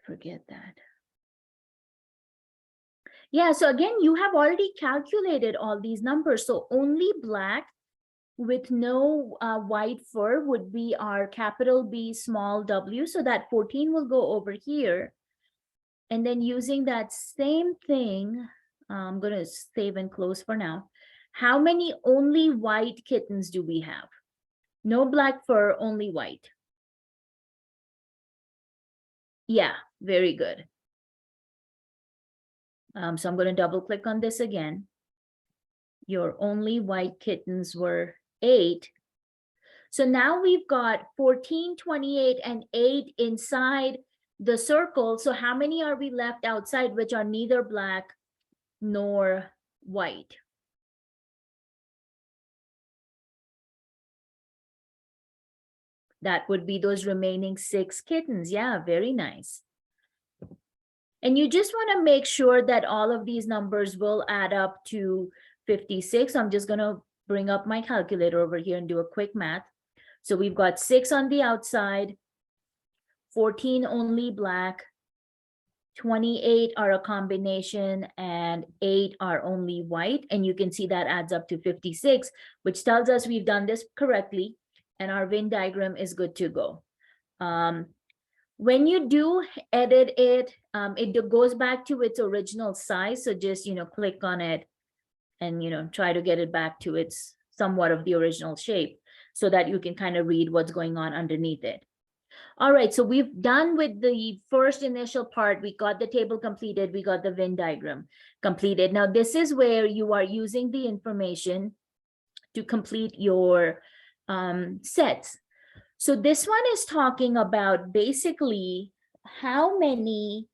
forget that. Yeah, so again, you have already calculated all these numbers. So only black with no white fur would be our capital B, small w. So that 14 will go over here. And then using that same thing, I'm going to save and close for now. How many only white kittens do we have? No black fur, only white. Yeah, very good. So I'm going to double click on this again. Your only white kittens were 8. So now we've got 14, 28, and 8 inside the circle. So how many are we left outside, which are neither black nor white? That would be those remaining 6 kittens. Yeah, very nice. And you just want to make sure that all of these numbers will add up to 56. I'm just going to bring up my calculator over here and do a quick math. So we've got 6 on the outside, 14 only black, 28 are a combination, and 8 are only white. And you can see that adds up to 56, which tells us we've done this correctly and our Venn diagram is good to go. When you do edit it, it goes back to its original size. So just, click on it and, try to get it back to its somewhat of the original shape so that you can kind of read what's going on underneath it. All right, so we've done with the first initial part. We got the table completed. We got the Venn diagram completed. Now, this is where you are using the information to complete your sets. So this one is talking about basically how many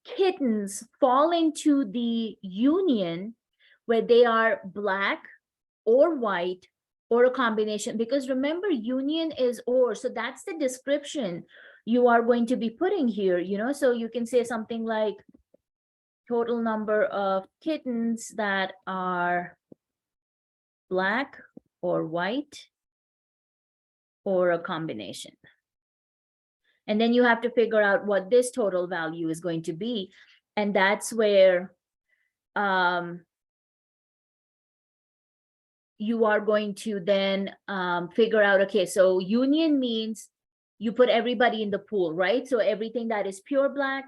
kittens fall into the union where they are black or white or a combination, because remember, union is or, so that's the description you are going to be putting here, so you can say something like total number of kittens that are black or white or a combination. And then you have to figure out what this total value is going to be. And that's where you are going to then figure out, okay, so union means you put everybody in the pool, right? So everything that is pure black,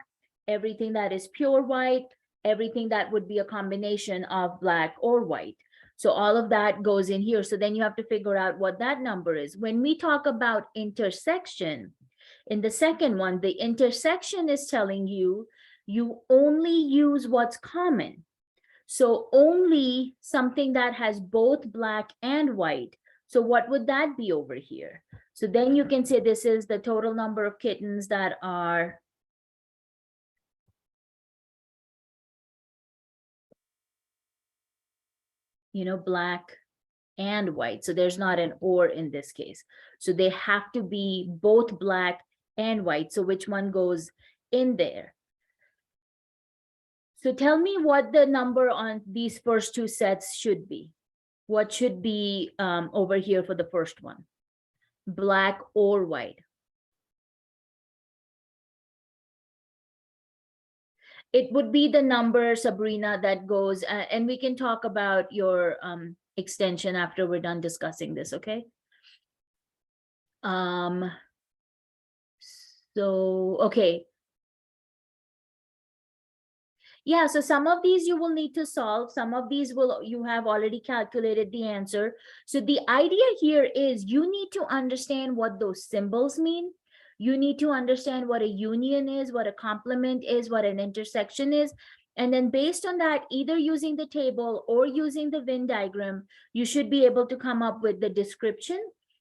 everything that is pure white, everything that would be a combination of black or white. So all of that goes in here. So then you have to figure out what that number is. When we talk about intersection, in the second one, the intersection is telling you, you only use what's common. So only something that has both black and white. So what would that be over here? So then you can say this is the total number of kittens that are black and white. So there's not an or in this case. So they have to be both black and white. So which one goes in there? So tell me what the number on these first two sets should be. What should be over here for the first one? Black or white? It would be the number, Sabrina, that goes, and we can talk about your extension after we're done discussing this, okay? So, okay. Yeah, so some of these you will need to solve. Some of these you have already calculated the answer. So the idea here is you need to understand what those symbols mean. You need to understand what a union is, what a complement is, what an intersection is. And then based on that, either using the table or using the Venn diagram, you should be able to come up with the description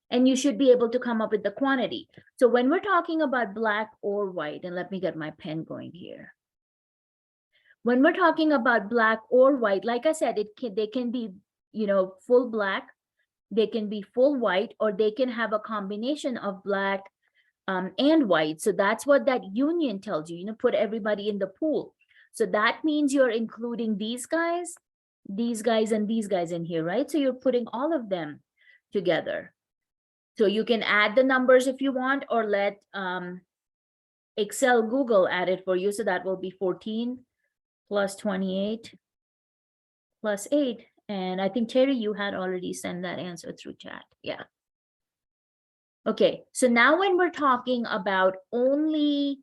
and you should be able to come up with the quantity. So when we're talking about black or white, and let me get my pen going here. When we're talking about black or white, like I said, they can be, full black, they can be full white, or they can have a combination of black and white. So that's what that union tells you, put everybody in the pool. So that means you're including these guys, and these guys in here, right? So you're putting all of them together. So you can add the numbers if you want, or let Excel Google added for you. So that will be 14 plus 28 plus 8. And I think Terry, you had already sent that answer through chat. Yeah. Okay, so now when we're talking about only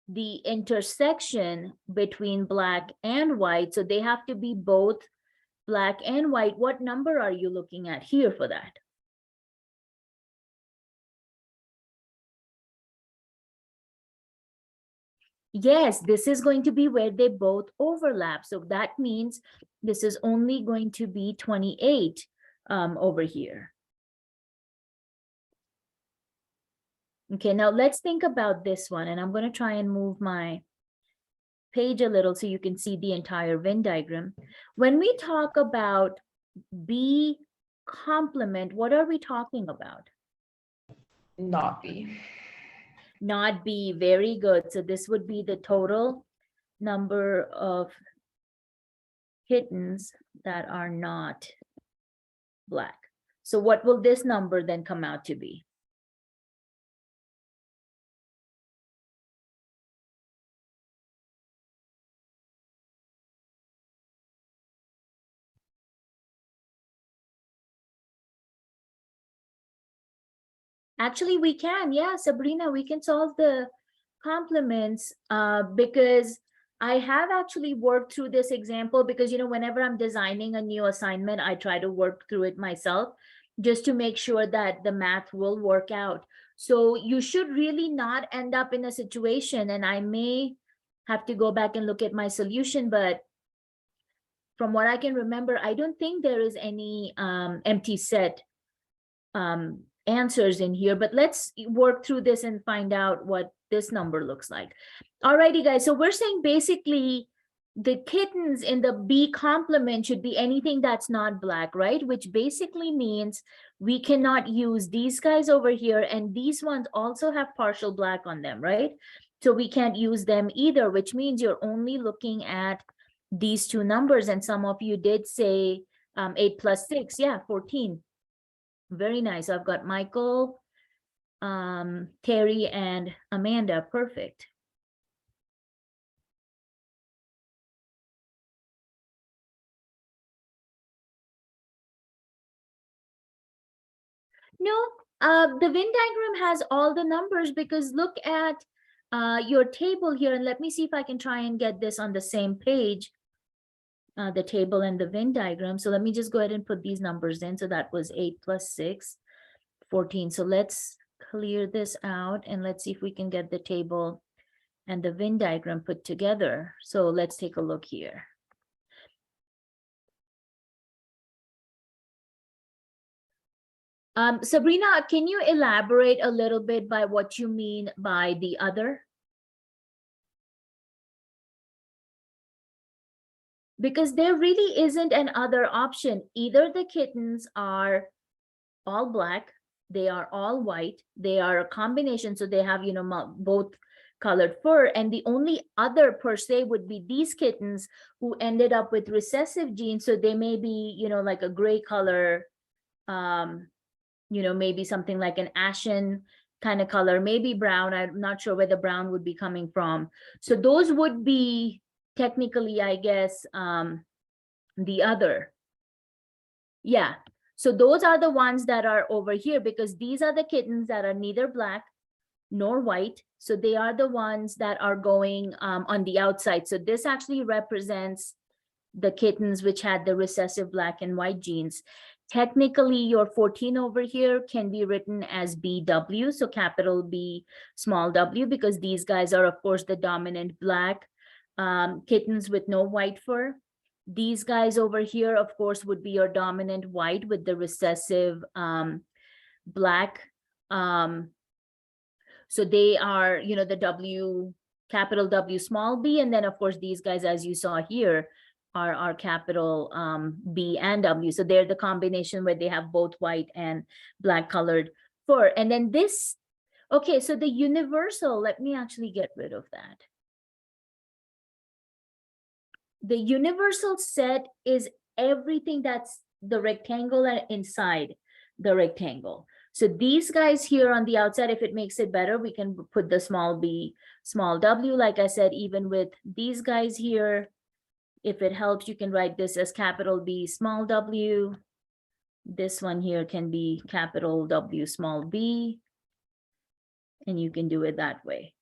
the intersection between black and white, so they have to be both black and white, what number are you looking at here for that? Yes, this is going to be where they both overlap. So that means this is only going to be 28 over here. Okay, now let's think about this one. And I'm going to try and move my page a little so you can see the entire Venn diagram. When we talk about B complement, what are we talking about? Not B. Not B, very good. So this would be the total number of kittens that are not black. So what will this number then come out to be? Actually, we can. Yeah, Sabrina, we can solve the complements because I have actually worked through this example because, whenever I'm designing a new assignment, I try to work through it myself just to make sure that the math will work out. So you should really not end up in a situation, and I may have to go back and look at my solution, but from what I can remember, I don't think there is any empty set answers in here, but let's work through this and find out what this number looks like. Alrighty, guys, so we're saying basically the kittens in the B complement should be anything that's not black, right? Which basically means we cannot use these guys over here, and these ones also have partial black on them, right? So we can't use them either, which means you're only looking at these two numbers. And some of you did say 8 plus 6, yeah, 14. Very nice. I've got Michael, Terry, and Amanda. Perfect. No, the Venn diagram has all the numbers because look at your table here, and let me see if I can try and get this on the same page, the table and the Venn diagram. So let me just go ahead and put these numbers in. So that was 8 plus 6, 14. So let's clear this out and let's see if we can get the table and the Venn diagram put together. So let's take a look here. Sabrina, can you elaborate a little bit by what you mean by the other? Because there really isn't an other option. Either the kittens are all black, they are all white, they are a combination, so they have, both colored fur, and the only other per se would be these kittens who ended up with recessive genes, so they may be, like a gray color, maybe something like an ashen kind of color, maybe brown. I'm not sure where the brown would be coming from. So those would be technically, I guess, the other. Yeah. So those are the ones that are over here because these are the kittens that are neither black nor white. So they are the ones that are going on the outside. So this actually represents the kittens which had the recessive black and white genes. Technically, your 14 over here can be written as BW, so capital B, small w, because these guys are, of course, the dominant black kittens with no white fur. These guys over here, of course, would be your dominant white with the recessive black. So they are, the W, capital W, small b, and then, of course, these guys, as you saw here, are capital B and W. So they're the combination where they have both white and black colored fur. And then this, okay, so the universal, let me actually get rid of that. The universal set is everything that's the rectangle and inside the rectangle. So these guys here on the outside, if it makes it better, we can put the small b, small w. Like I said, even with these guys here, if it helps, you can write this as capital B, small w. This one here can be capital W, small b. And you can do it that way,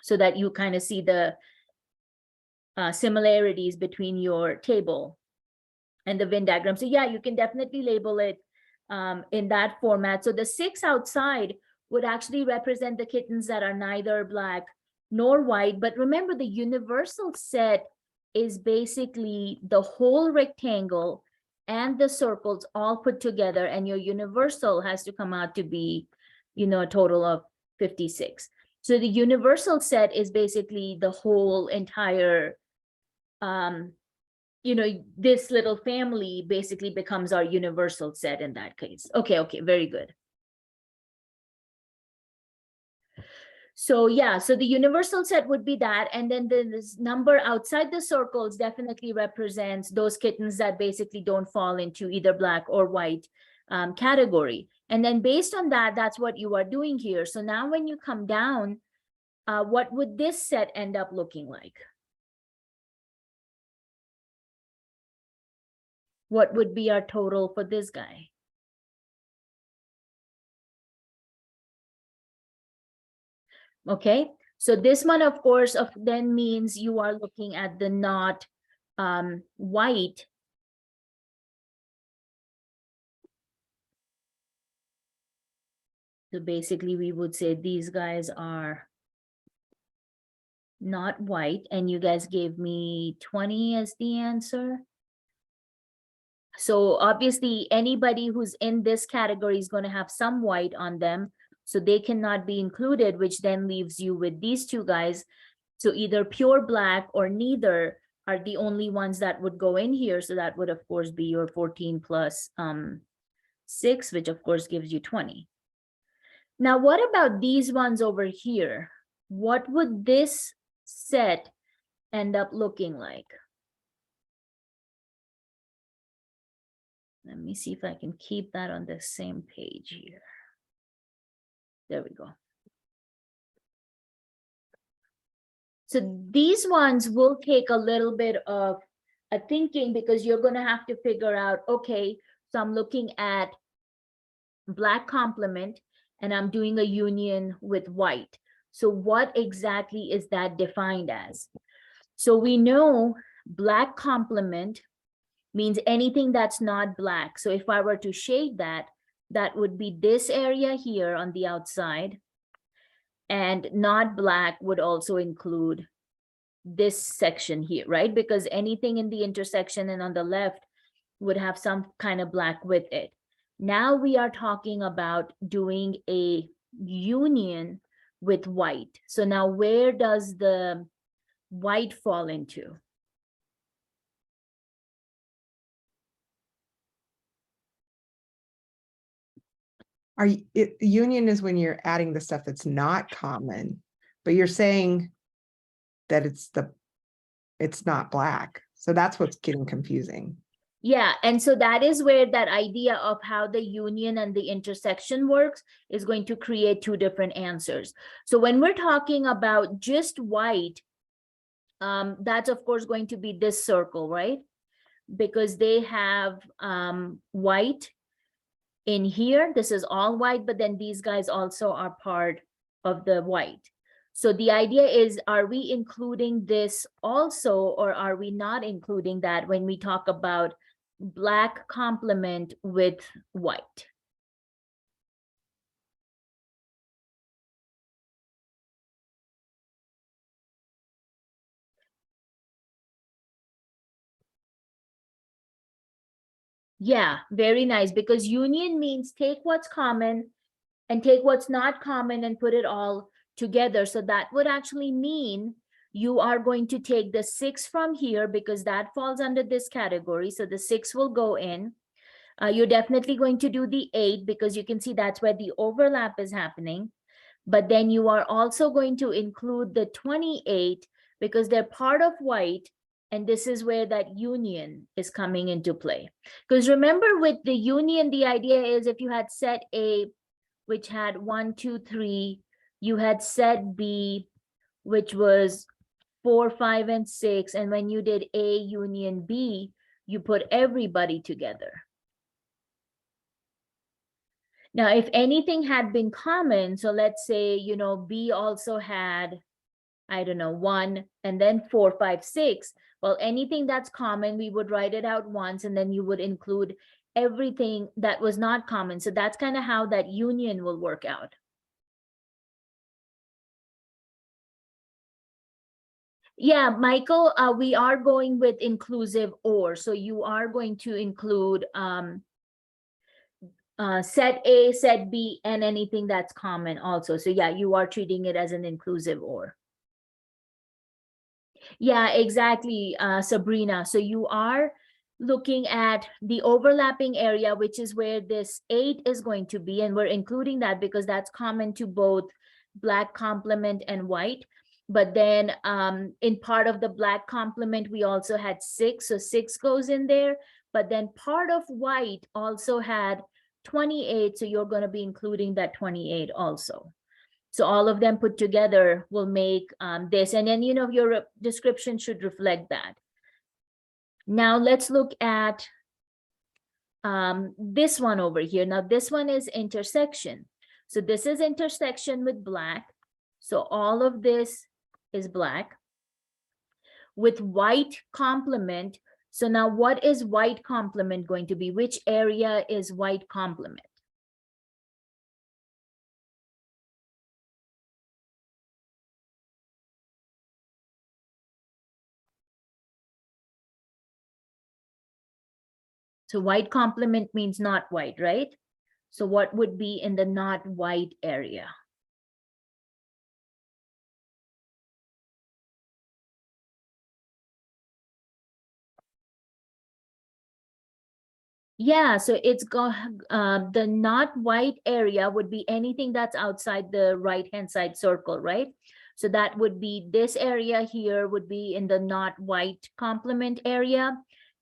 so that you kind of see the similarities between your table and the Venn diagram. So yeah, you can definitely label it in that format. So the 6 outside would actually represent the kittens that are neither black nor white. But remember, the universal set is basically the whole rectangle and the circles all put together, and your universal has to come out to be, you know, a total of 56. So the universal set is basically the whole entire, you know, this little family basically becomes our universal set in that case. Okay, very good. So yeah, so the universal set would be that, and then this number outside the circles definitely represents those kittens that basically don't fall into either black or white category. And then based on that, that's what you are doing here. So now when you come down, what would this set end up looking like? What would be our total for this guy? Okay, so this one, of course, then means you are looking at the not white. So basically, we would say these guys are not white, and you guys gave me 20 as the answer. So obviously, anybody who's in this category is going to have some white on them, so they cannot be included, which then leaves you with these two guys. So either pure black or neither are the only ones that would go in here. So that would, of course, be your 14 plus 6, which of course gives you 20. Now, what about these ones over here? What would this set end up looking like? Let me see if I can keep that on the same page here. There we go. So these ones will take a little bit of a thinking, because you're going to have to figure out, okay, so I'm looking at black complement and I'm doing a union with white. So what exactly is that defined as? So we know black complement means anything that's not black. So if I were to shade that, that would be this area here on the outside. And not black would also include this section here, right? Because anything in the intersection and on the left would have some kind of black with it. Now we are talking about doing a union with white. So now where does the white fall into? Union is when you're adding the stuff that's not common, but you're saying that it's not black. So that's what's getting confusing. Yeah, and so that is where that idea of how the union and the intersection works is going to create two different answers. So when we're talking about just white, that's of course going to be this circle, right? Because they have white in here. This is all white, but then these guys also are part of the white. So the idea is, are we including this also, or are we not including that when we talk about black complement with white? Yeah, very nice, because union means take what's common and take what's not common and put it all together. So that would actually mean you are going to take the 6 from here, because that falls under this category. So the 6 will go in. You're definitely going to do the 8, because you can see that's where the overlap is happening. But then you are also going to include the 28, because they're part of white And this is where that union is coming into play. Because remember, with the union, the idea is if you had set A, which had 1, 2, 3, you had set B, which was 4, 5, and 6. And when you did A union B, you put everybody together. Now, if anything had been common, so let's say, you know, B also had, I don't know, 1 and then 4, 5, 6. Well, anything that's common, we would write it out once, and then you would include everything that was not common. So that's kind of how that union will work out. Yeah, Michael, we are going with inclusive or. So you are going to include set A, set B, and anything that's common also. So yeah, you are treating it as an inclusive or. Yeah, exactly, Sabrina. So you are looking at the overlapping area, which is where this 8 is going to be. And we're including that because that's common to both black complement and white. But then in part of the black complement, we also had 6. So 6 goes in there. But then part of white also had 28. So you're going to be including that 28 also. So all of them put together will make this. And then, you know, your description should reflect that. Now let's look at this one over here. Now this one is intersection. So this is intersection with black. So all of this is black. With white complement. So now what is white complement going to be? Which area is white complement? So white complement means not white, right? So what would be in the not white area? Yeah, so it's the not white area would be anything that's outside the right-hand side circle, right? So that would be this area here would be in the not white complement area.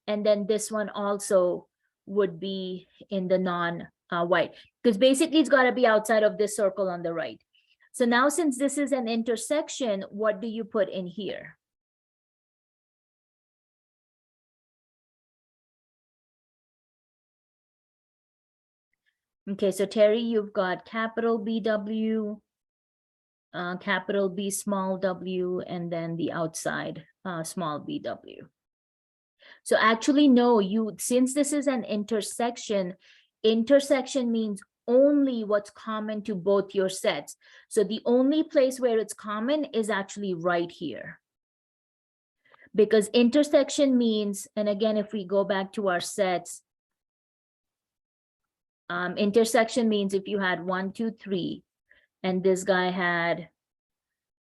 And then this one also would be in the non-white, because basically it's got to be outside of this circle on the right. So now since this is an intersection, what do you put in here? Okay, so Terry, you've got capital BW, capital B small w, and then the outside small bw. So actually, no, since this is an intersection, intersection means only what's common to both your sets. So the only place where it's common is actually right here. Because intersection means, and again, if we go back to our sets, intersection means if you had 1, 2, 3, and this guy had,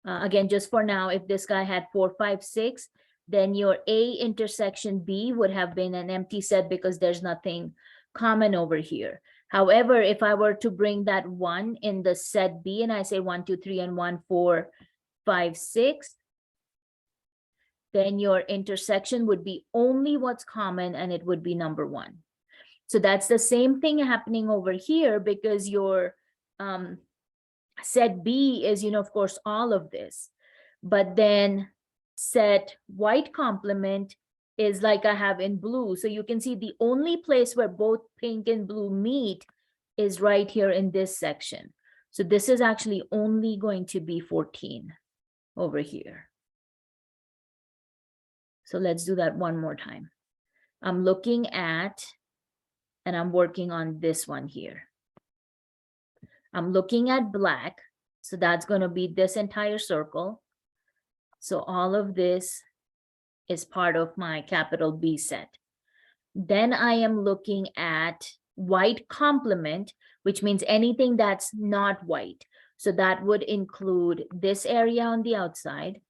again, just for now, if this guy had 4, 5, 6, then your A intersection B would have been an empty set because there's nothing common over here. However, if I were to bring that 1 in the set B and I say 1, 2, 3, and 1, 4, 5, 6, then your intersection would be only what's common and it would be number 1. So that's the same thing happening over here because your set B is, of course, all of this. But then set white complement is like I have in blue. So you can see the only place where both pink and blue meet is right here in this section. So this is actually only going to be 14 over here. So let's do that one more time. I'm looking at, and I'm working on this one here. I'm looking at black. So that's going to be this entire circle. So all of this is part of my capital B set. Then I am looking at white complement, which means anything that's not white. So that would include this area on the outside.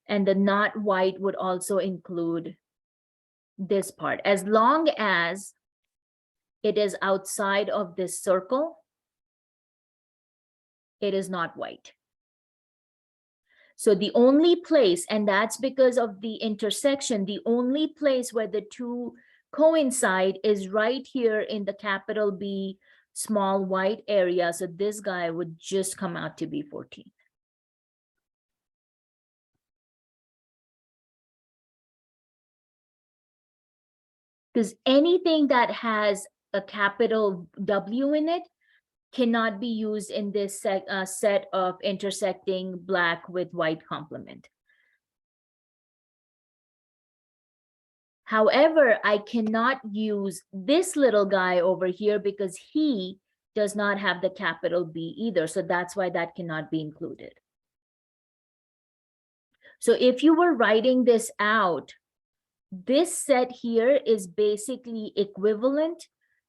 And the not white would also include this part, as long as it is outside of this circle, it is not white. So the only place, and that's because of the intersection, the only place where the two coincide is right here in the capital B small white area. So this guy would just come out to be 14. Because anything that has a capital W in it cannot be used in this set of intersecting black with white complement. However, I cannot use this little guy over here because he does not have the capital B either. So that's why that cannot be included. So if you were writing this out, this set here is basically equivalent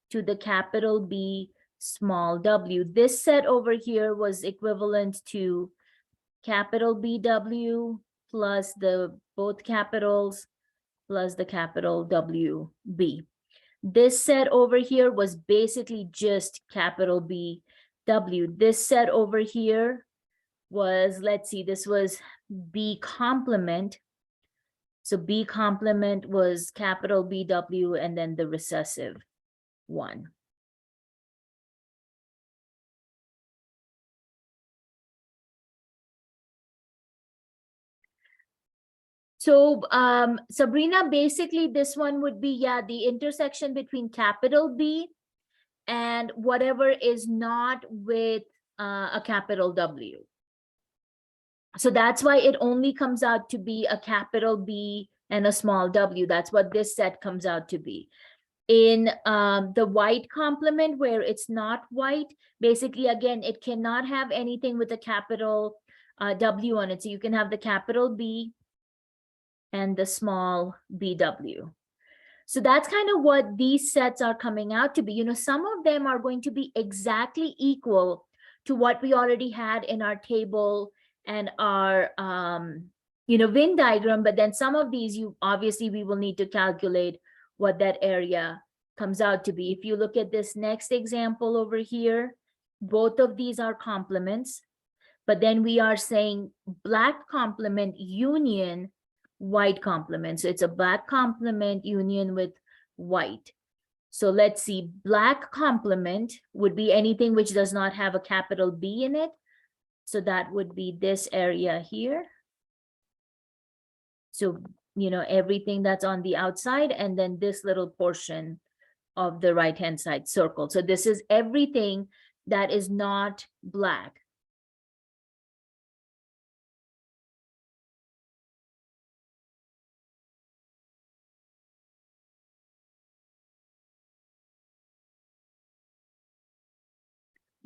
to the capital B small w. This set over here was equivalent to capital BW plus the both capitals plus the capital WB. This set over here was basically just capital BW. This set over here was, let's see, this was B complement. So B complement was capital BW and then the recessive one. So Sabrina, basically this one would be, yeah, the intersection between capital B and whatever is not with a capital W. So that's why it only comes out to be a capital B and a small w. That's what this set comes out to be. In the white complement where it's not white, basically, again, it cannot have anything with a capital W on it. So you can have the capital B and the small bw. So that's kind of what these sets are coming out to be. You know, some of them are going to be exactly equal to what we already had in our table and our Venn diagram, but then some of these obviously we will need to calculate what that area comes out to be. If you look at this next example over here, both of these are complements, but then we are saying black complement union white complement. So it's a black complement union with white. So let's see, black complement would be anything which does not have a capital B in it. So that would be this area here. So, you know, everything that's on the outside and then this little portion of the right-hand side circle. So this is everything that is not black.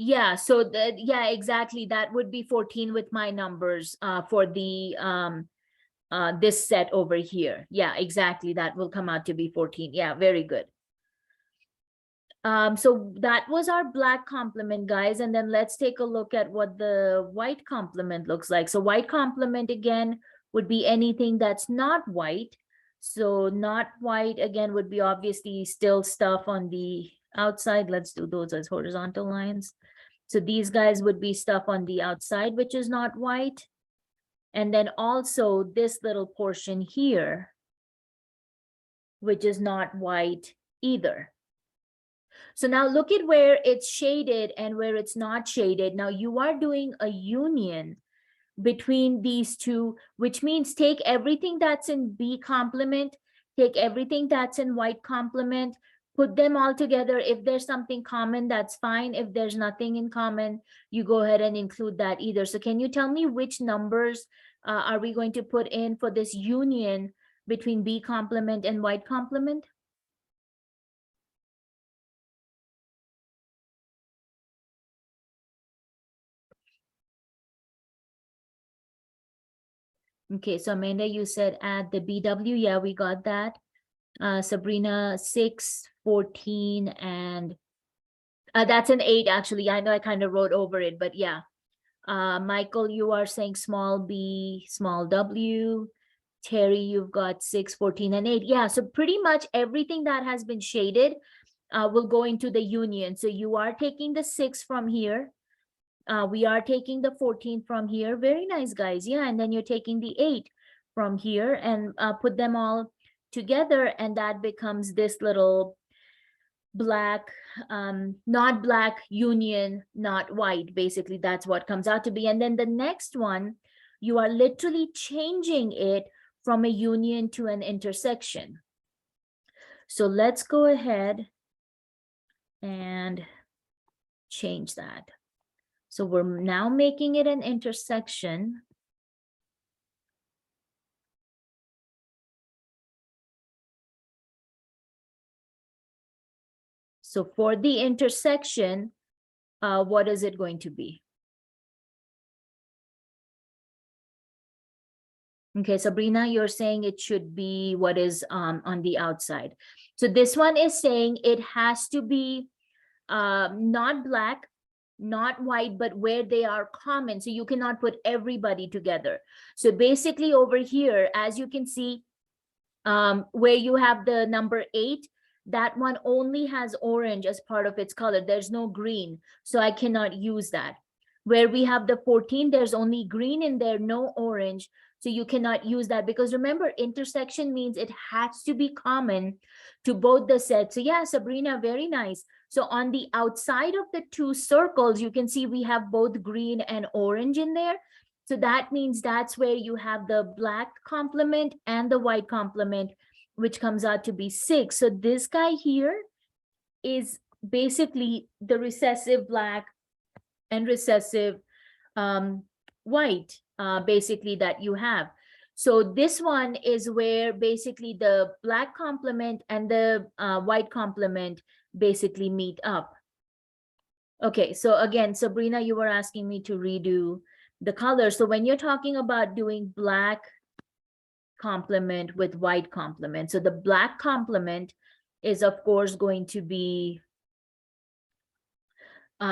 Yeah, so yeah, exactly. That would be 14 with my numbers for the this set over here. Yeah, exactly. That will come out to be 14. Yeah, very good. So that was our black complement, guys. And then let's take a look at what the white complement looks like. So white complement again would be anything that's not white. So not white again would be obviously still stuff on the outside. Let's do those as horizontal lines. So these guys would be stuff on the outside, which is not white. And then also this little portion here, which is not white either. So now look at where it's shaded and where it's not shaded. Now you are doing a union between these two, which means take everything that's in B complement, take everything that's in white complement, put them all together. If there's something common, that's fine. If there's nothing in common, you go ahead and include that either. So can you tell me which numbers are we going to put in for this union between B complement and white complement? Okay, so Amanda, you said add the BW. Yeah, we got that. Sabrina, 6, 14, and that's an 8 actually. I know I kind of wrote over it, but yeah. Michael, you are saying small b, small w. Terry, you've got 6, 14, and 8. Yeah, so pretty much everything that has been shaded will go into the union. So you are taking the 6 from here. we are taking the 14 from here. Very nice, guys. Yeah, and then you're taking the 8 from here and put them all together, and that becomes this little black, not black union, not white. Basically, that's what comes out to be. And then the next one, you are literally changing it from a union to an intersection. So let's go ahead and change that. So we're now making it an intersection. So for the intersection, what is it going to be? Okay, Sabrina, you're saying it should be what is on the outside. So this one is saying it has to be not black, not white, but where they are common. So you cannot put everybody together. So basically over here, as you can see, where you have the number 8, that one only has orange as part of its color. There's no green, so I cannot use that. Where we have the 14, there's only green in there, no orange. So you cannot use that, because remember, intersection means it has to be common to both the sets. So yeah, Sabrina, very nice. So on the outside of the 2 circles, you can see we have both green and orange in there. So that means that's where you have the black complement and the white complement, which comes out to be 6. So this guy here is basically the recessive black and recessive white, basically, that you have. So this one is where basically the black complement and the white complement basically meet up. Okay, so again, Sabrina, you were asking me to redo the color. So when you're talking about doing black complement with white complement, so the black complement is of course going to be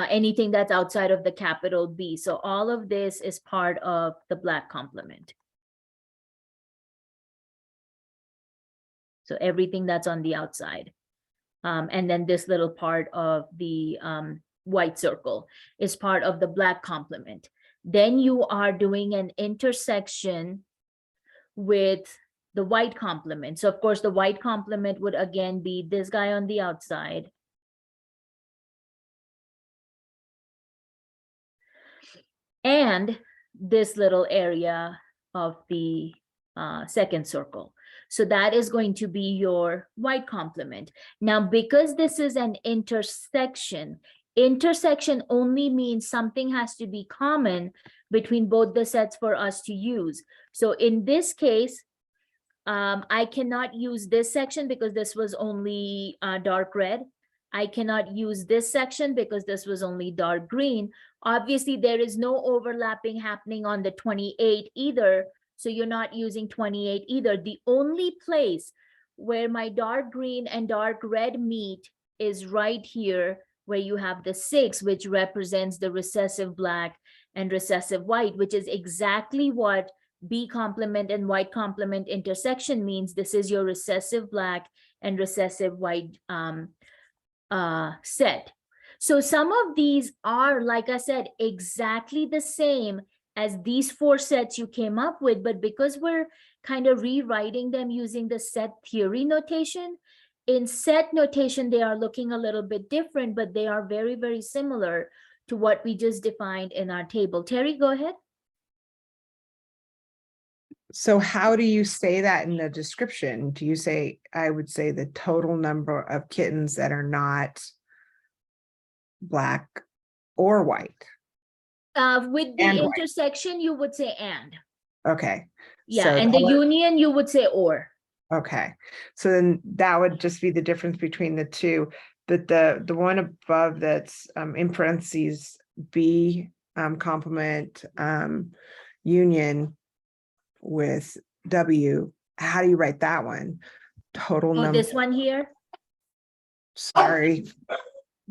anything that's outside of the capital B. So all of this is part of the black complement. So everything that's on the outside. And then this little part of the white circle is part of the black complement. Then you are doing an intersection with the white complement. So of course the white complement would again be this guy on the outside. And this little area of the second circle. So that is going to be your white complement. Now, because this is an intersection, intersection only means something has to be common between both the sets for us to use. So in this case, I cannot use this section because this was only dark red. I cannot use this section because this was only dark green. Obviously, there is no overlapping happening on the 28 either. So you're not using 28 either. The only place where my dark green and dark red meet is right here, where you have the 6, which represents the recessive black and recessive white, which is exactly what B complement and white complement intersection means. This is your recessive black and recessive white set. So some of these are, like I said, exactly the same as these 4 sets you came up with, but because we're kind of rewriting them using the set theory notation, in set notation, they are looking a little bit different, but they are very, very similar to what we just defined in our table. Terry, go ahead. So how do you say that in the description? Do you say, I would say the total number of kittens that are not black or white? With the And white. intersection, you would say and. Okay. Yeah, So and the union, you would say or. Okay, so then that would just be the difference between the two. But the one above that's in parentheses, B complement union with W, how do you write that one? Total Oh, number. this one here, Sorry.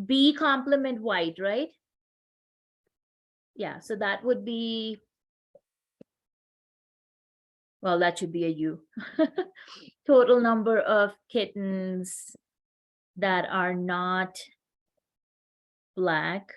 B complement white, right? Yeah, so that would be, well, that should be a U. Total number of kittens that are not black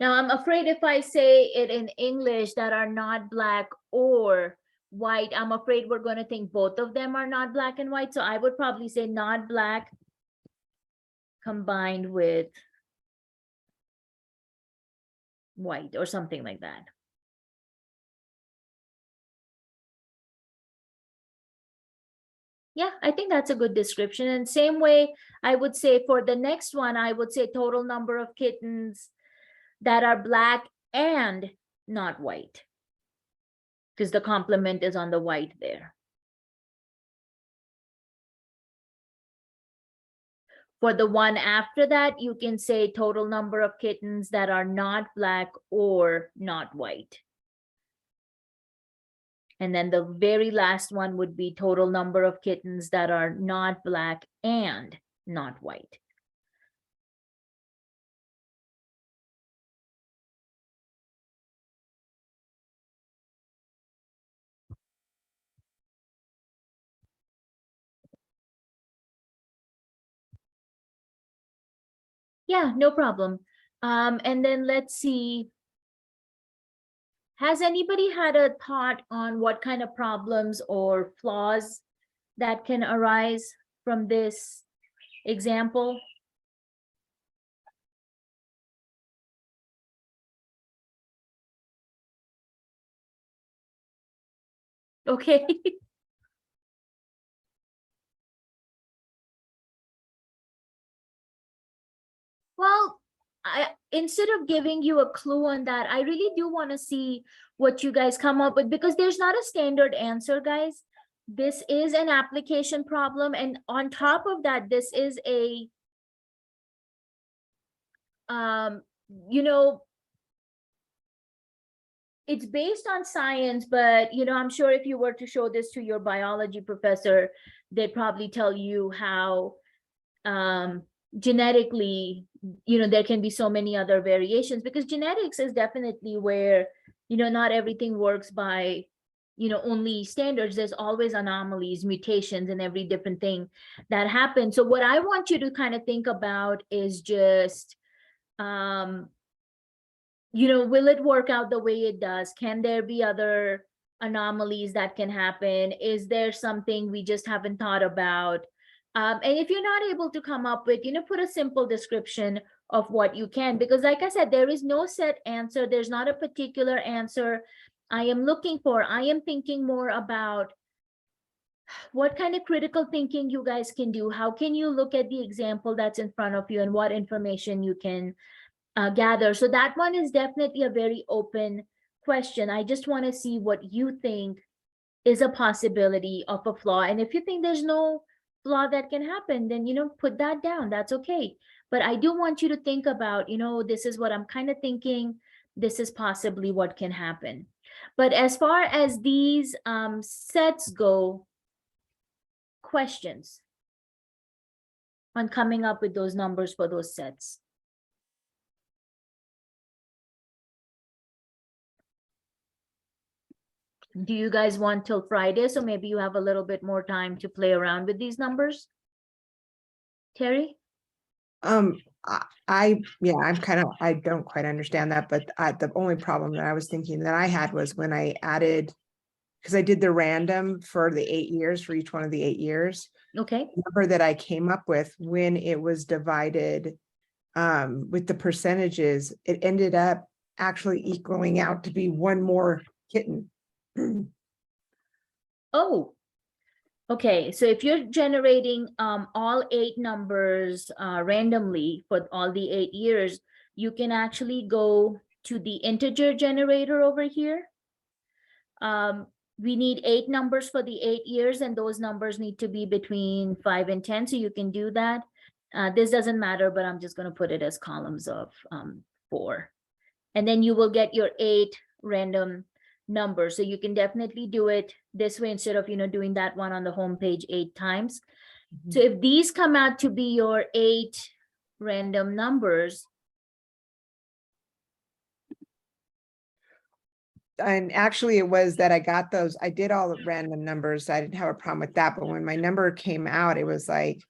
Now, I'm afraid if I say it in English that are not black or white, I'm afraid we're going to think both of them are not black and white. So I would probably say not black combined with white or something like that. Yeah, I think that's a good description. And same way, I would say for the next one, I would say total number of kittens that are black and not white. Because the complement is on the white there. For the one after that, you can say total number of kittens that are not black or not white. And then the very last one would be total number of kittens that are not black and not white. Yeah, no problem. And then let's see. Has anybody had a thought on what kind of problems or flaws that can arise from this example? Okay. Well, instead of giving you a clue on that, I really do want to see what you guys come up with, because there's not a standard answer, guys. This is an application problem, and on top of that, this is a you know, it's based on science, but I'm sure if you were to show this to your biology professor, they'd probably tell you how genetically, there can be so many other variations, because genetics is definitely where, not everything works by, only standards. There's always anomalies, mutations, and every different thing that happens. So what I want you to kind of think about is just, will it work out the way it does? Can there be other anomalies that can happen? Is there something we just haven't thought about? And if you're not able to come up with, put a simple description of what you can, because like I said, there is no set answer. There's not a particular answer I am looking for. I am thinking more about what kind of critical thinking you guys can do. How can you look at the example that's in front of you and what information you can gather? So that one is definitely a very open question. I just want to see what you think is a possibility of a flaw. And if you think there's no flaw that can happen, then, put that down. That's okay. But I do want you to think about, this is what I'm kind of thinking. This is possibly what can happen. But as far as these sets go, questions on coming up with those numbers for those sets? Do you guys want till Friday? So maybe you have a little bit more time to play around with these numbers? Terry? I don't quite understand that, but the only problem that I was thinking that I had was when I added, because I did the random for the 8 years, for each one of the 8 years. Okay. The number that I came up with when it was divided with the percentages, it ended up actually equaling out to be one more kitten. Oh, okay. So if you're generating all 8 numbers randomly for all the 8 years, you can actually go to the integer generator over here. We need 8 numbers for the 8 years, and those numbers need to be between 5 and 10. So you can do that. This doesn't matter, but I'm just going to put it as columns of 4. And then you will get your 8 random numbers. So you can definitely do it this way instead of, doing that one on the home page 8 times. Mhm. So if these come out to be your 8 random numbers. And actually it was that I got those, I did all the random numbers. I didn't have a problem with that, but when my number came out, it was like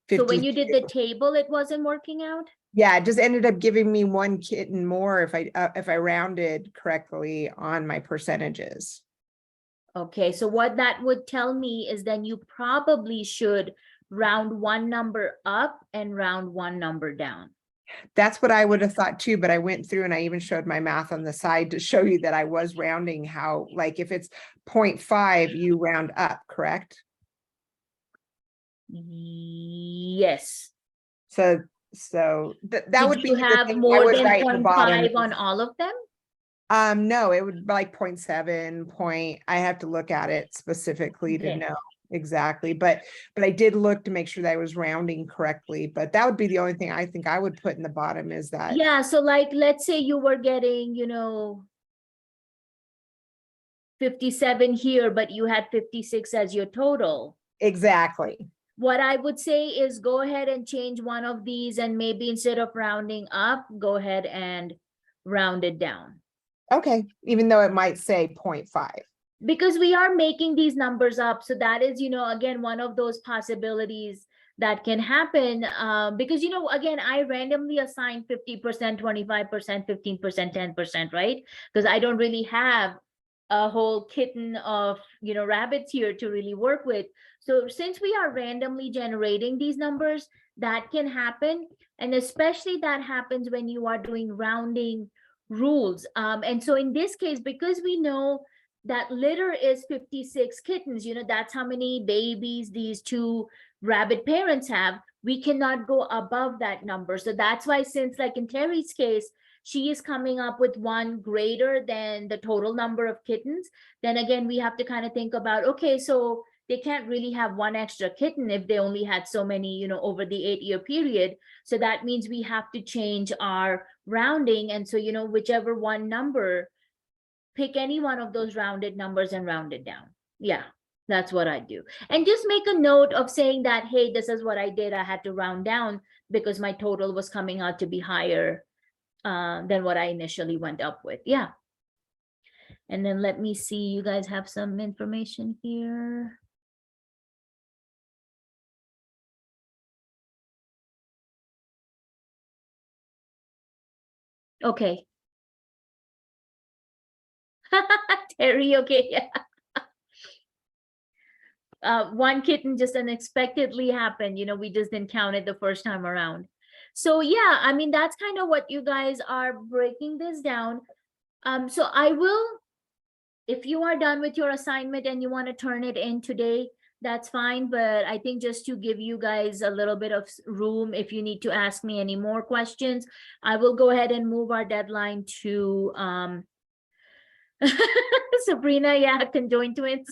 50. So when you did the table, it wasn't working out? Yeah, it just ended up giving me one kitten more if I rounded correctly on my percentages. Okay, so what that would tell me is then you probably should round one number up and round one number down. That's what I would have thought too, but I went through and I even showed my math on the side to show you that I was rounding how, like, if it's 0.5, you round up, correct? Yes. So that would Did be you the have thing, I more was than right at the bottom. 0.5 on all of them? No, it would be like 0.7 point. I have to look at it specifically to Okay. know exactly, but I did look to make sure that I was rounding correctly, but that would be the only thing I think I would put in the bottom is that. Yeah, so like, let's say you were getting, 57 here, but you had 56 as your total. Exactly. What I would say is go ahead and change one of these, and maybe instead of rounding up, go ahead and round it down. Okay, even though it might say 0.5. Because we are making these numbers up. So that is, again, one of those possibilities that can happen. Because, again, I randomly assign 50%, 25%, 15%, 10%, right? Because I don't really have a whole kitten of, rabbits here to really work with. So since we are randomly generating these numbers, that can happen. And especially that happens when you are doing rounding rules. And so in this case, because we know that litter is 56 kittens, that's how many babies these two rabbit parents have, we cannot go above that number. So that's why, since like in Terry's case, she is coming up with one greater than the total number of kittens, then again, we have to kind of think about, okay, so they can't really have one extra kitten if they only had so many, over the 8-year period. So that means we have to change our rounding. And so, whichever one number, pick any one of those rounded numbers and round it down. Yeah, that's what I do. And just make a note of saying that, hey, this is what I did. I had to round down because my total was coming out to be higher than what I initially went up with. Yeah. And then let me see, you guys have some information here. Okay. Terry, okay, yeah. One kitten just unexpectedly happened. We just didn't count it the first time around. So yeah, I mean, that's kind of what you guys are breaking this down. So I will, if you are done with your assignment and you want to turn it in today, that's fine. But I think just to give you guys a little bit of room, if you need to ask me any more questions, I will go ahead and move our deadline to Sabrina, yeah, conjoined twins.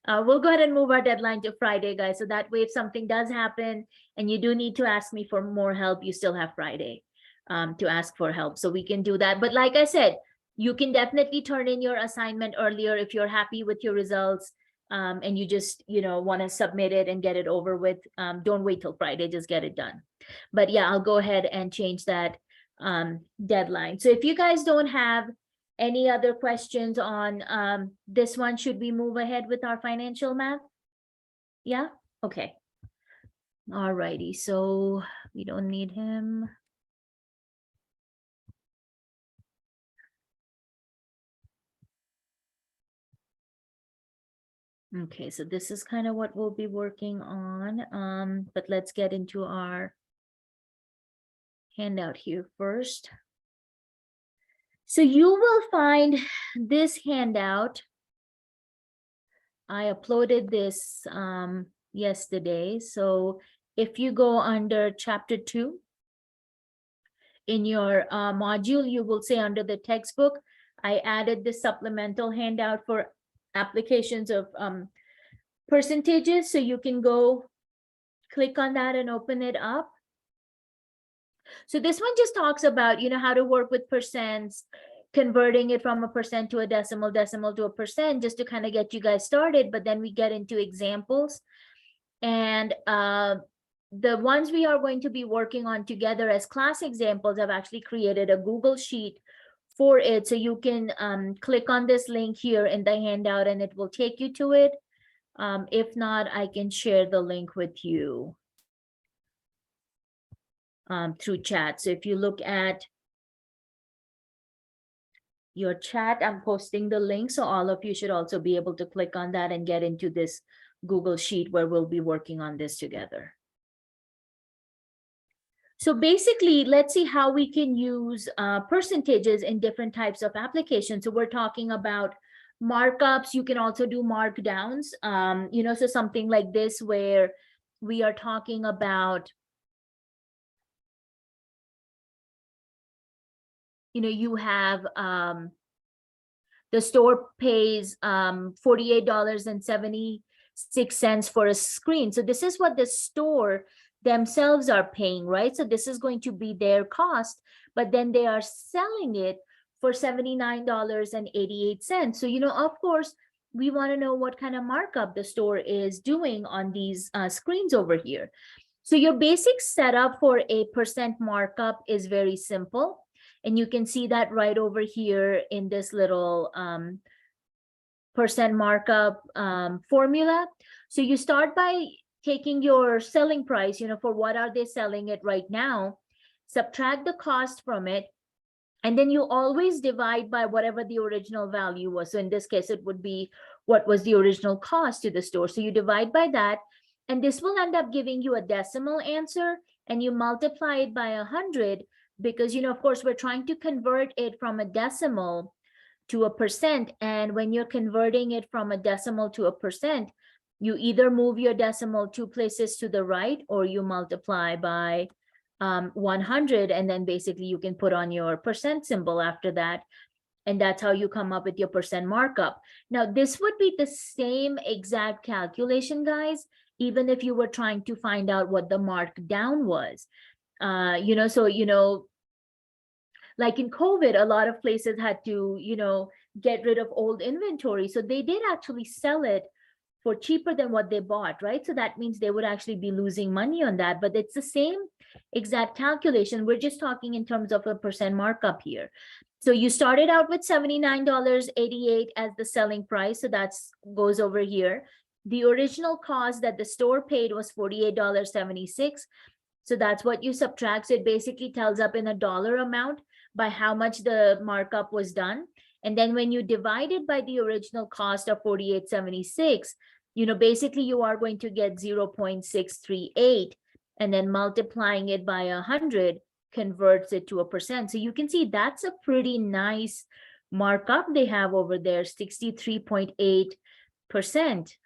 We'll go ahead and move our deadline to Friday, guys. So that way, if something does happen and you do need to ask me for more help, you still have Friday to ask for help. So we can do that. But like I said, you can definitely turn in your assignment earlier if you're happy with your results and you just, want to submit it and get it over with. Don't wait till Friday, just get it done. But yeah, I'll go ahead and change that deadline. So if you guys don't have any other questions on this one, should we move ahead with our financial math? Yeah, okay. All righty, so we don't need him. Okay, so this is kind of what we'll be working on, but let's get into our handout here first. So you will find this handout. I uploaded this yesterday. So if you go under chapter 2 in your module, you will see under the textbook, I added the supplemental handout for applications of percentages. So you can go click on that and open it up. So this one just talks about, how to work with percents, converting it from a percent to a decimal to a percent, just to kind of get you guys started. But then we get into examples. And the ones we are going to be working on together as class examples, I've actually created a Google Sheet for it. So you can click on this link here in the handout and it will take you to it. If not, I can share the link with you. through chat. So if you look at your chat, I'm posting the link, so all of you should also be able to click on that and get into this Google Sheet where we'll be working on this together. So basically, let's see how we can use percentages in different types of applications. So we're talking about markups. You can also do markdowns, so something like this where we are talking about, you have the store pays $48.76 for a screen. So this is what the store themselves are paying, right? So this is going to be their cost, but then they are selling it for $79.88. So, of course, we want to know what kind of markup the store is doing on these screens over here. So your basic setup for a percent markup is very simple. And you can see that right over here in this little percent markup formula. So you start by taking your selling price, for what are they selling it right now, subtract the cost from it, and then you always divide by whatever the original value was. So in this case, it would be what was the original cost to the store. So you divide by that, and this will end up giving you a decimal answer, and you multiply it by 100 because, of course, we're trying to convert it from a decimal to a percent. And when you're converting it from a decimal to a percent, you either move your decimal 2 places to the right, or you multiply by 100, and then basically you can put on your percent symbol after that. And that's how you come up with your percent markup. Now, this would be the same exact calculation, guys, even if you were trying to find out what the markdown was. Like in COVID, a lot of places had to, get rid of old inventory. So they did actually sell it for cheaper than what they bought, right? So that means they would actually be losing money on that, but it's the same exact calculation. We're just talking in terms of a percent markup here. So you started out with $79.88 as the selling price. So that goes over here. The original cost that the store paid was $48.76. So that's what you subtract. So it basically tells up in a dollar amount by how much the markup was done. And then when you divide it by the original cost of $48.76, basically you are going to get 0.638, and then multiplying it by 100 converts it to a percent. So you can see that's a pretty nice markup they have over there, 63.8%.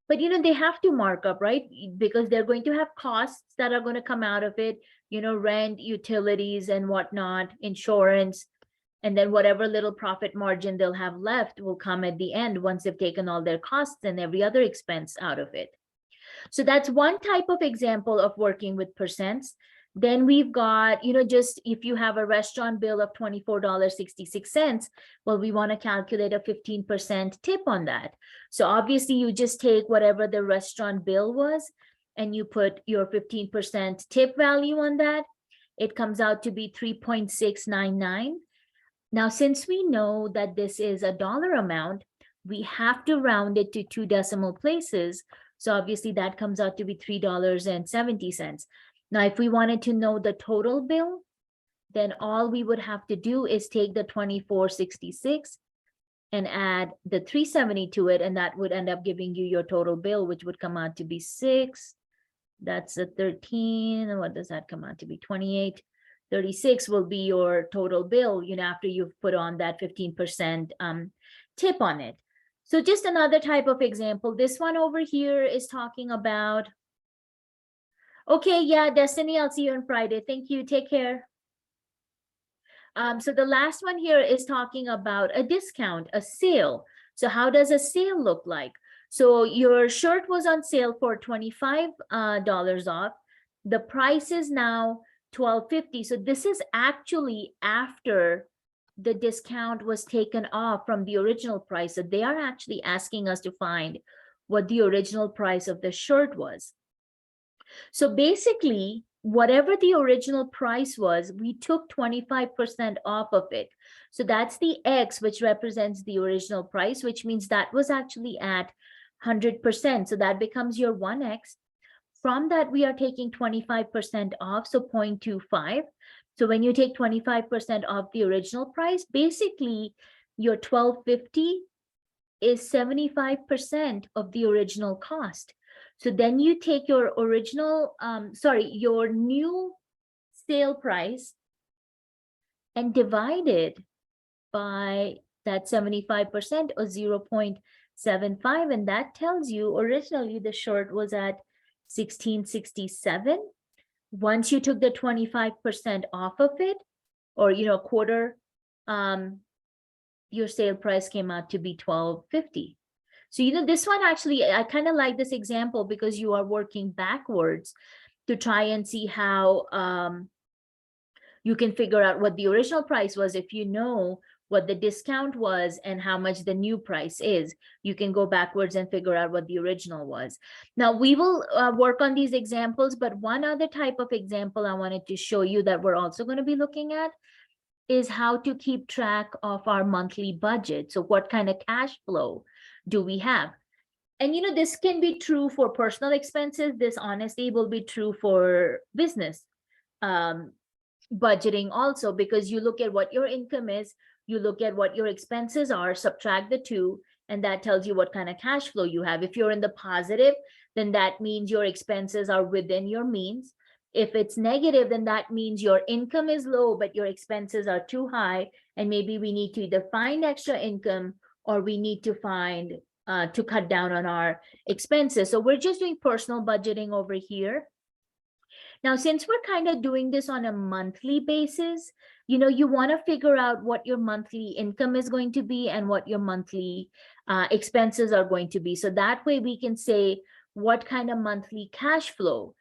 But, they have to mark up, right? Because they're going to have costs that are going to come out of it, rent, utilities and whatnot, insurance, and then whatever little profit margin they'll have left will come at the end once they've taken all their costs and every other expense out of it. So that's one type of example of working with percents. Then we've got, just if you have a restaurant bill of $24.66, well, we want to calculate a 15% tip on that. So obviously you just take whatever the restaurant bill was and you put your 15% tip value on that. It comes out to be 3.699. Now, since we know that this is a dollar amount, we have to round it to 2 decimal places. So obviously that comes out to be $3.70. Now, if we wanted to know the total bill, then all we would have to do is take the $24.66 and add the $3.70 to it, and that would end up giving you your total bill, which would come out to be 6. That's a 13. And what does that come out to be? 28. 36 will be your total bill, after you've put on that 15% tip on it. So just another type of example. This one over here is talking about, okay, yeah, Destiny, I'll see you on Friday. Thank you. Take care. So the last one here is talking about a discount, a sale. So how does a sale look like? So your shirt was on sale for $25 off. The price is now $12.50. So this is actually after the discount was taken off from the original price. So they are actually asking us to find what the original price of the shirt was. So basically, whatever the original price was, we took 25% off of it. So that's the X, which represents the original price, which means that was actually at 100%. So that becomes your 1X. from that, we are taking 25% off, so 0.25. So when you take 25% off the original price, basically your 1250 is 75% of the original cost. So then you take your original, your new sale price and divide it by that 75% or 0.75, and that tells you originally the short was at 1667. Once you took the 25% off of it, or quarter, your sale price came out to be 1250. So this one actually, I kind of like this example because you are working backwards to try and see how you can figure out what the original price was. If you know what the discount was and how much the new price is, you can go backwards and figure out what the original was. Now we will work on these examples, but one other type of example I wanted to show you that we're also going to be looking at is how to keep track of our monthly budget. So what kind of cash flow do we have? And this can be true for personal expenses. This honestly will be true for business budgeting also, because you look at what your income is, you look at what your expenses are, subtract the two, and that tells you what kind of cash flow you have. If you're in the positive, then that means your expenses are within your means. If it's negative, then that means your income is low, but your expenses are too high, and maybe we need to either find extra income or we need to find to cut down on our expenses. So we're just doing personal budgeting over here. Now, since we're kind of doing this on a monthly basis, you want to figure out what your monthly income is going to be and what your monthly expenses are going to be. So that way we can say, what kind of monthly cash flow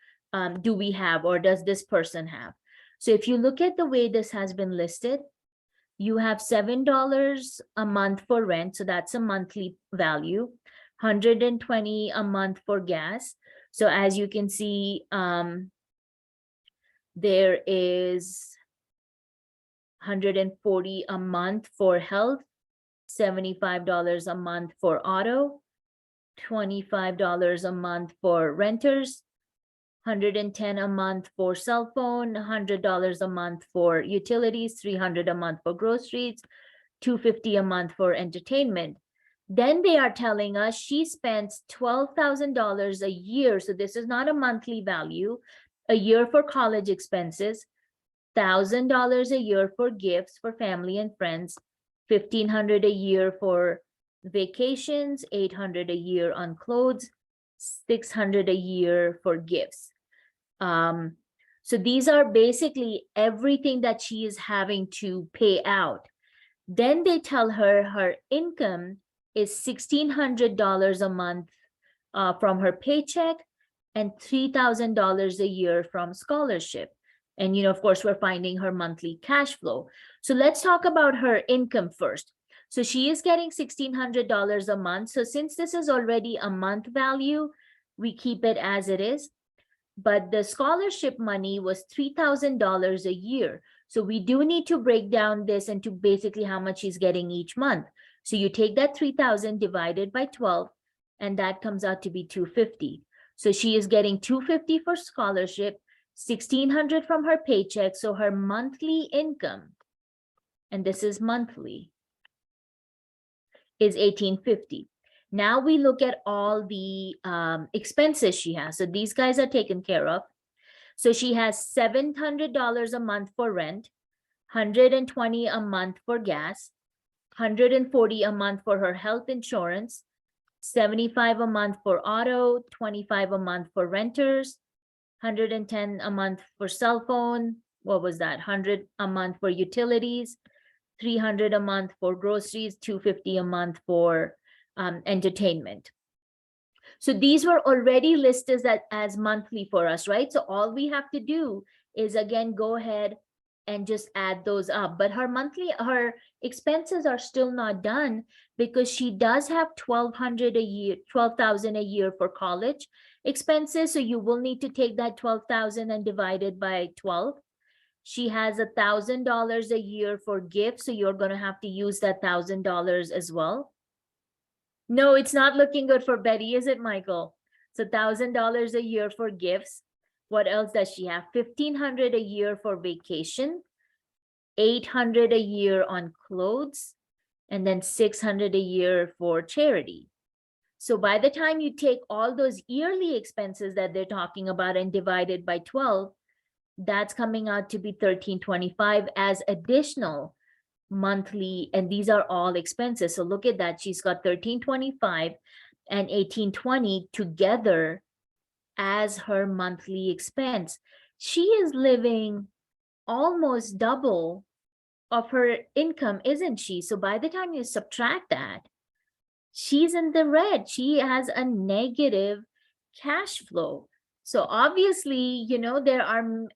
do we have, or does this person have? So if you look at the way this has been listed, you have $7 a month for rent. So that's a monthly value, $120 a month for gas. So as you can see, there is $140 a month for health, $75 a month for auto, $25 a month for renters, $110 a month for cell phone, $100 a month for utilities, $300 a month for groceries, $250 a month for entertainment. Then they are telling us she spends $12,000 a year. So this is not a monthly value, a year for college expenses, $1,000 a year for gifts for family and friends, $1,500 a year for vacations, $800 a year on clothes, $600 a year for gifts. So these are basically everything that she is having to pay out. Then they tell her her income is $1,600 a month from her paycheck and $3,000 a year from scholarship. And, of course, we're finding her monthly cash flow. So let's talk about her income first. So she is getting $1,600 a month. So since this is already a month value, we keep it as it is. But the scholarship money was $3,000 a year. So we do need to break down this into basically how much she's getting each month. So you take that 3,000 divided by 12, and that comes out to be $250. So she is getting $250 for scholarship, $1,600 from her paycheck. So her monthly income, and this is monthly, is $1,850. Now we look at all the expenses she has. So these guys are taken care of. So she has $700 a month for rent, $120 a month for gas, $140 a month for her health insurance, $75 a month for auto, $25 a month for renters, $110 a month for cell phone. What was that? $100 a month for utilities, $300 a month for groceries, $250 a month for entertainment. So these were already listed as monthly for us, right? So all we have to do is again go ahead and just add those up. But her expenses are still not done because she does have $1,200 a year, $12,000 a year for college expenses. So you will need to take that $12,000 and divide it by 12. She has $1,000 a year for gifts. So you're going to have to use that $1,000 as well. No, it's not looking good for Betty, is it, Michael? So $1,000 a year for gifts. What else does she have? $1,500 a year for vacation, $800 a year on clothes, and then $600 a year for charity. So by the time you take all those yearly expenses that they're talking about and divide it by 12, that's coming out to be $1,325 as additional monthly, and these are all expenses. So look at that. She's got $1,325 and $1,820 together as her monthly expense. She is living almost double of her income, isn't she? So by the time you subtract that, she's in the red. She has a negative cash flow. So obviously, there are,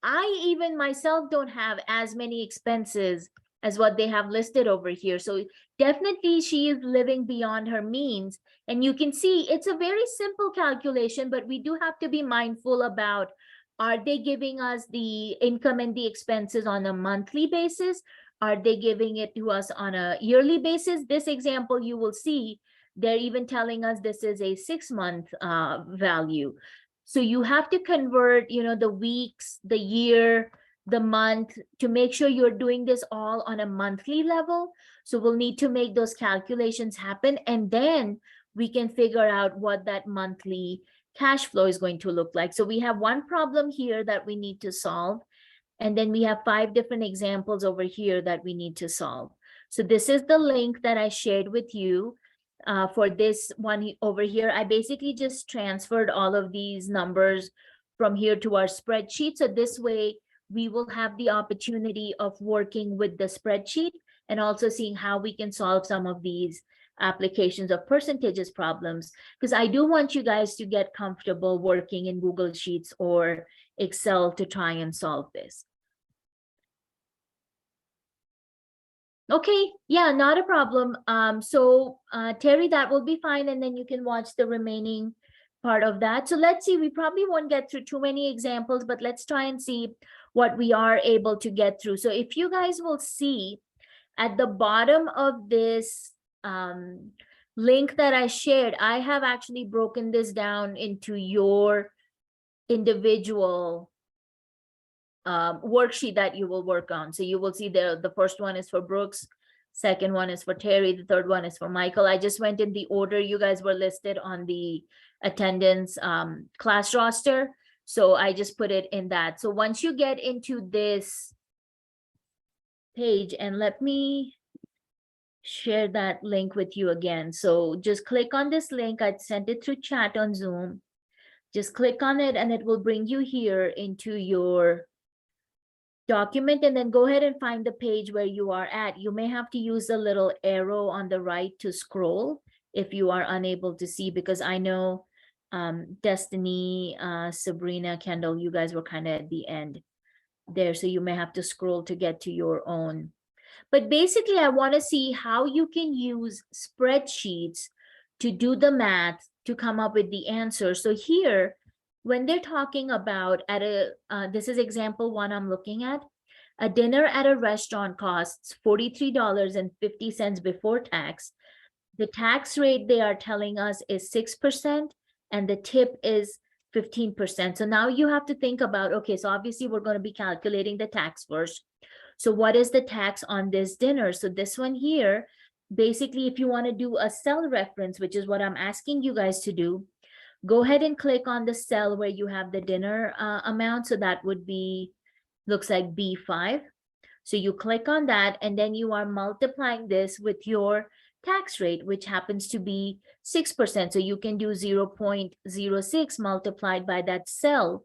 I even myself don't have as many expenses as what they have listed over here. So definitely she is living beyond her means. And you can see it's a very simple calculation, but we do have to be mindful about, are they giving us the income and the expenses on a monthly basis? Are they giving it to us on a yearly basis? This example, you will see, they're even telling us this is a 6-month value. So you have to convert, the weeks, the year, the month, to make sure you're doing this all on a monthly level. So we'll need to make those calculations happen, and then we can figure out what that monthly cash flow is going to look like. So we have one problem here that we need to solve, and then we have 5 different examples over here that we need to solve. So this is the link that I shared with you. For this one over here, I basically just transferred all of these numbers from here to our spreadsheet. So this way we will have the opportunity of working with the spreadsheet and also seeing how we can solve some of these applications of percentages problems, because I do want you guys to get comfortable working in Google Sheets or Excel to try and solve this. Okay, yeah, not a problem. So Terry, that will be fine, and then you can watch the remaining part of that. So let's see, we probably won't get through too many examples, but let's try and see what we are able to get through. So if you guys will see at the bottom of this link that I shared, I have actually broken this down into your individual worksheet that you will work on. So you will see the first one is for Brooks, second one is for Terry, the third one is for Michael. I just went in the order you guys were listed on the attendance class roster. So I just put it in that. So once you get into this page, and let me share that link with you again. So just click on this link. I sent it through chat on Zoom. Just click on it and it will bring you here into your document, and then go ahead and find the page where you are at. You may have to use the little arrow on the right to scroll if you are unable to see, because I know Destiny, Sabrina, Kendall, you guys were kind of at the end there, so you may have to scroll to get to your own. But basically, I want to see how you can use spreadsheets to do the math to come up with the answer. So here, when they're talking about this is example 1 I'm looking at, a dinner at a restaurant costs $43.50 before tax. The tax rate they are telling us is 6%, and the tip is 15%. So now you have to think about, okay, so obviously we're going to be calculating the tax first. So what is the tax on this dinner? So this one here, basically, if you want to do a cell reference, which is what I'm asking you guys to do, go ahead and click on the cell where you have the dinner amount. So that would be, looks like B5. So you click on that, and then you are multiplying this with your tax rate, which happens to be 6%. So you can do 0.06 multiplied by that cell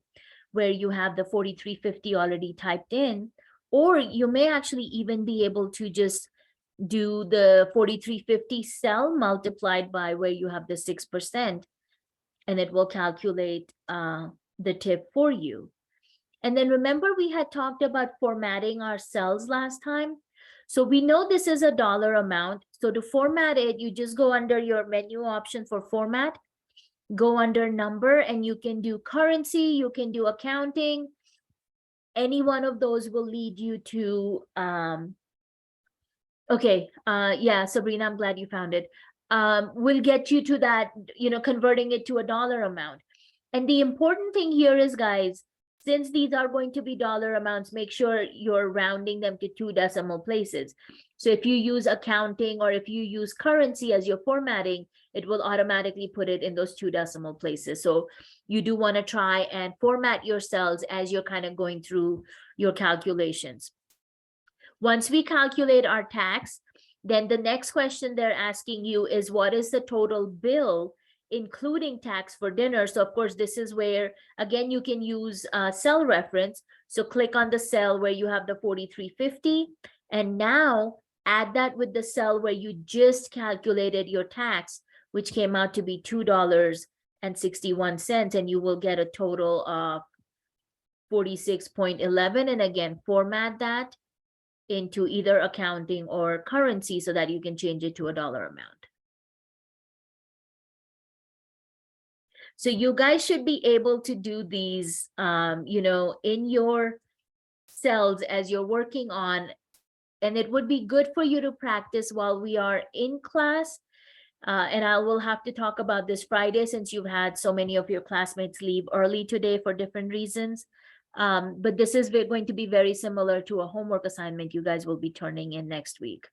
where you have the 4350 already typed in, or you may actually even be able to just do the 4350 cell multiplied by where you have the 6%, and it will calculate the tip for you. And then remember, we had talked about formatting our cells last time. So we know this is a dollar amount. So to format it, you just go under your menu option for format, go under number, and you can do currency, you can do accounting. Any one of those will lead you to, okay, yeah, Sabrina, I'm glad you found it. will get you to that, converting it to a dollar amount. And the important thing here is, guys, since these are going to be dollar amounts, make sure you're rounding them to 2 decimal places. So if you use accounting or if you use currency as your formatting, it will automatically put it in those 2 decimal places. So you do want to try and format your cells as you're kind of going through your calculations. Once we calculate our tax, then the next question they're asking you is, what is the total bill including tax for dinner? So of course, this is where, again, you can use cell reference. So click on the cell where you have the 4350, and now add that with the cell where you just calculated your tax, which came out to be $2.61, and you will get a total of 46.11. And again, format that into either accounting or currency so that you can change it to a dollar amount. So you guys should be able to do these, in your cells as you're working on, and it would be good for you to practice while we are in class. And I will have to talk about this Friday since you've had so many of your classmates leave early today for different reasons. But this is going to be very similar to a homework assignment you guys will be turning in next week.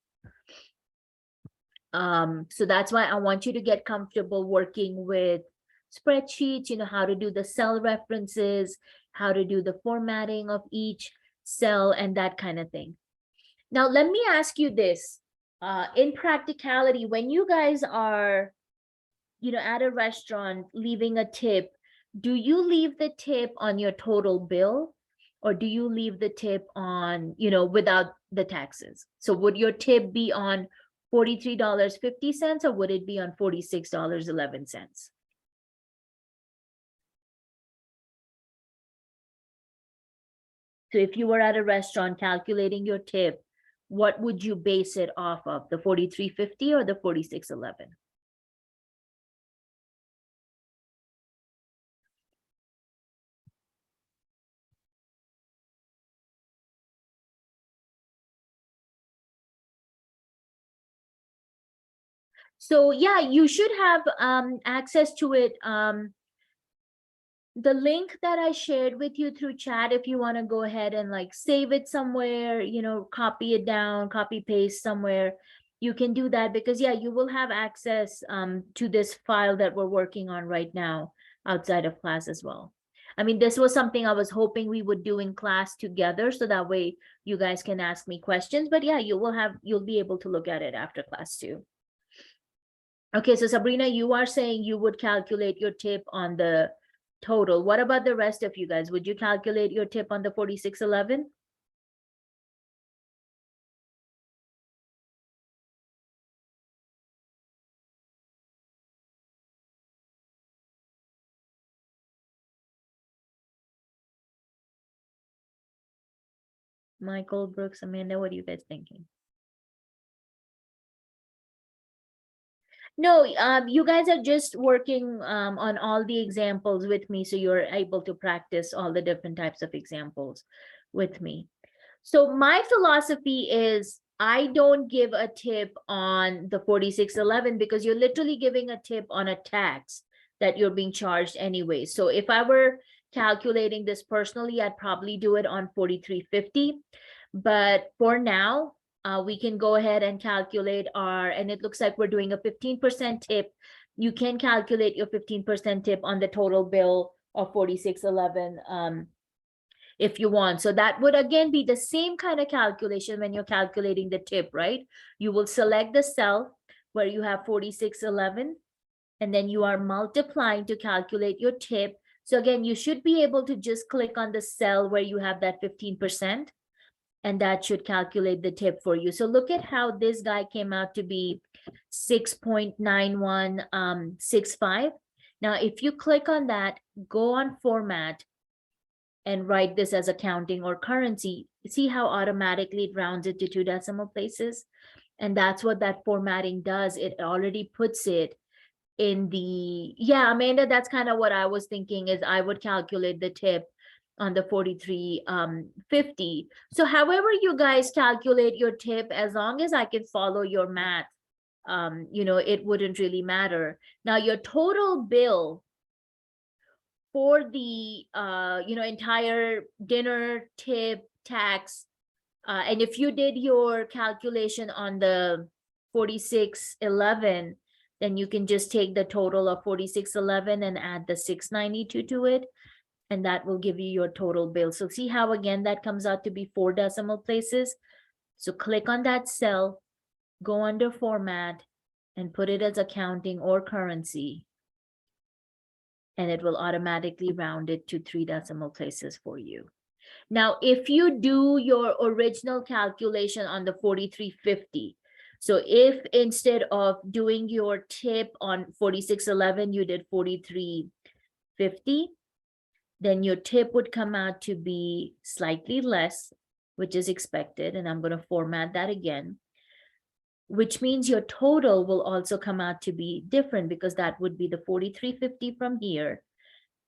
So that's why I want you to get comfortable working with spreadsheets, how to do the cell references, how to do the formatting of each cell and that kind of thing. Now, let me ask you this. In practicality, when you guys are, at a restaurant leaving a tip, do you leave the tip on your total bill, or do you leave the tip on, without the taxes? So would your tip be on $43.50, or would it be on $46.11? So if you were at a restaurant calculating your tip, what would you base it off of, the $43.50 or the $46.11? So yeah, you should have access to it. The link that I shared with you through chat, if you want to go ahead and like save it somewhere, copy it down, copy paste somewhere, you can do that, because yeah, you will have access to this file that we're working on right now outside of class as well. I mean, this was something I was hoping we would do in class together, so that way you guys can ask me questions. But yeah, you'll be able to look at it after class too. Okay, so Sabrina, you are saying you would calculate your tip on the total. What about the rest of you guys? Would you calculate your tip on the 46.11? Michael, Brooks, Amanda, what are you guys thinking? No, you guys are just working on all the examples with me, so you're able to practice all the different types of examples with me. So my philosophy is, I don't give a tip on the 46.11 because you're literally giving a tip on a tax that you're being charged anyway. So if I were calculating this personally, I'd probably do it on 43.50. But for now, we can go ahead and calculate and it looks like we're doing a 15% tip. You can calculate your 15% tip on the total bill of 46.11 if you want. So that would again be the same kind of calculation when you're calculating the tip, right? You will select the cell where you have 46.11, and then you are multiplying to calculate your tip. So again, you should be able to just click on the cell where you have that 15%. And that should calculate the tip for you. So look at how this guy came out to be 6.9165. Now, if you click on that, go on format and write this as accounting or currency, see how automatically it rounds it to 2 decimal places? And that's what that formatting does. It already puts it in the, yeah, Amanda, that's kind of what I was thinking, is I would calculate the tip on the 43.50. So however you guys calculate your tip, as long as I can follow your math, it wouldn't really matter. Now, your total bill for the, entire dinner, tip, tax, and if you did your calculation on the 4611, then you can just take the total of 4611 and add the 692 to it, and that will give you your total bill. So see how, again, that comes out to be 4 decimal places. So click on that cell, go under format, and put it as accounting or currency. And it will automatically round it to 3 decimal places for you. Now, if you do your original calculation on the 4350, so if instead of doing your tip on 4611, you did 4350, then your tip would come out to be slightly less, which is expected. And I'm going to format that again, which means your total will also come out to be different, because that would be the 4350 from here,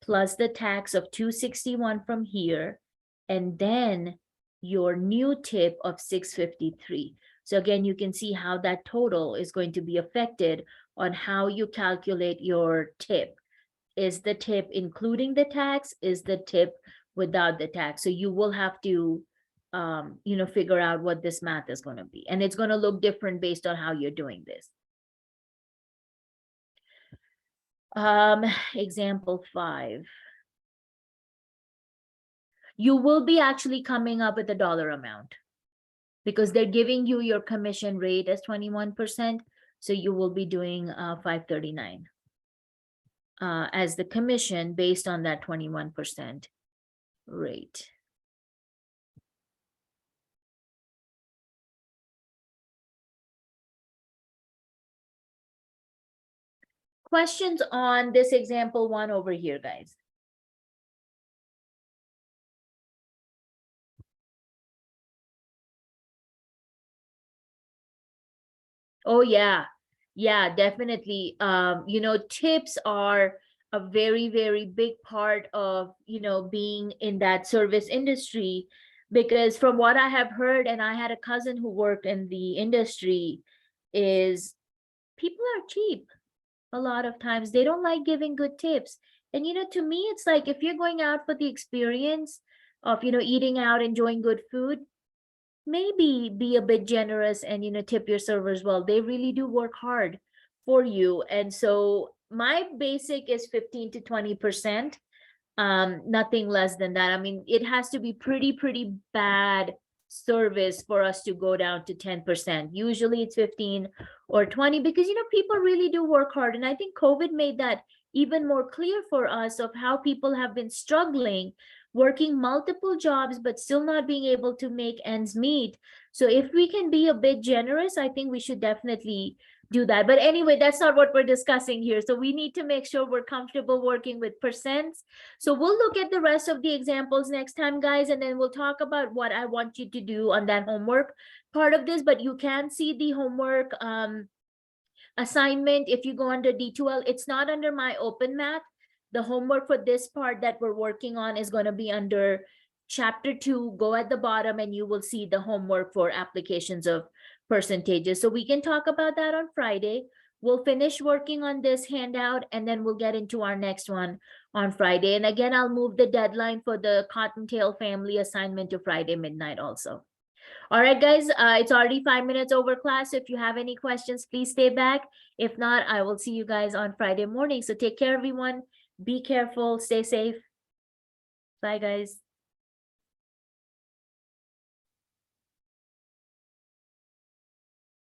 plus the tax of 261 from here, and then your new tip of 653. So again, you can see how that total is going to be affected on how you calculate your tip. Is the tip including the tax? Is the tip without the tax? So you will have to, figure out what this math is going to be. And it's going to look different based on how you're doing this. Example 5. You will be actually coming up with a dollar amount, because they're giving you your commission rate as 21%. So you will be doing 539 as the commission based on that 21% rate. Questions on this example 1 over here, guys? Oh, yeah. Yeah, definitely. Tips are a very, very big part of, being in that service industry, because from what I have heard, and I had a cousin who worked in the industry, is people are cheap. A lot of times they don't like giving good tips. And, to me, it's like, if you're going out for the experience of, eating out, enjoying good food, maybe be a bit generous and tip your servers well. They really do work hard for you. And so my basic is 15 to 20%, nothing less than that. I mean, it has to be pretty bad service for us to go down to 10%. Usually it's 15 or 20, because people really do work hard. And I think COVID made that even more clear for us, of how people have been struggling, working multiple jobs, but still not being able to make ends meet. So if we can be a bit generous, I think we should definitely do that. But anyway, that's not what we're discussing here. So we need to make sure we're comfortable working with percents. So we'll look at the rest of the examples next time, guys, and then we'll talk about what I want you to do on that homework part of this. But you can see the homework assignment if you go under D2L. It's not under my open math. The homework for this part that we're working on is going to be under chapter 2. Go at the bottom and you will see the homework for applications of percentages. So we can talk about that on Friday. We'll finish working on this handout and then we'll get into our next one on Friday. And again, I'll move the deadline for the Cottontail family assignment to Friday midnight also. All right, guys, it's already 5 minutes over class. So if you have any questions, please stay back. If not, I will see you guys on Friday morning. So take care, everyone. Be careful, stay safe. Bye, guys.